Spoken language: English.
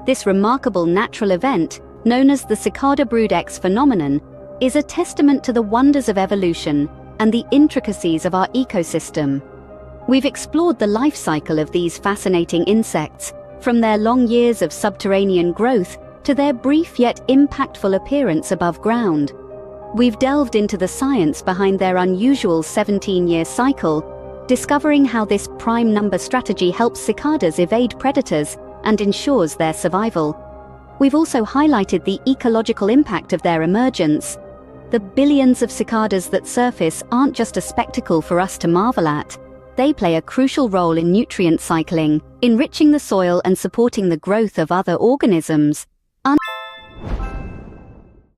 This remarkable natural event, known as the Cicada Brood X phenomenon, is a testament to the wonders of evolution and the intricacies of our ecosystem. We've explored the life cycle of these fascinating insects, from their long years of subterranean growth to their brief yet impactful appearance above ground. We've delved into the science behind their unusual 17-year cycle, discovering how this prime number strategy helps cicadas evade predators and ensures their survival. We've also highlighted the ecological impact of their emergence. The billions of cicadas that surface aren't just a spectacle for us to marvel at. They play a crucial role in nutrient cycling, enriching the soil and supporting the growth of other organisms.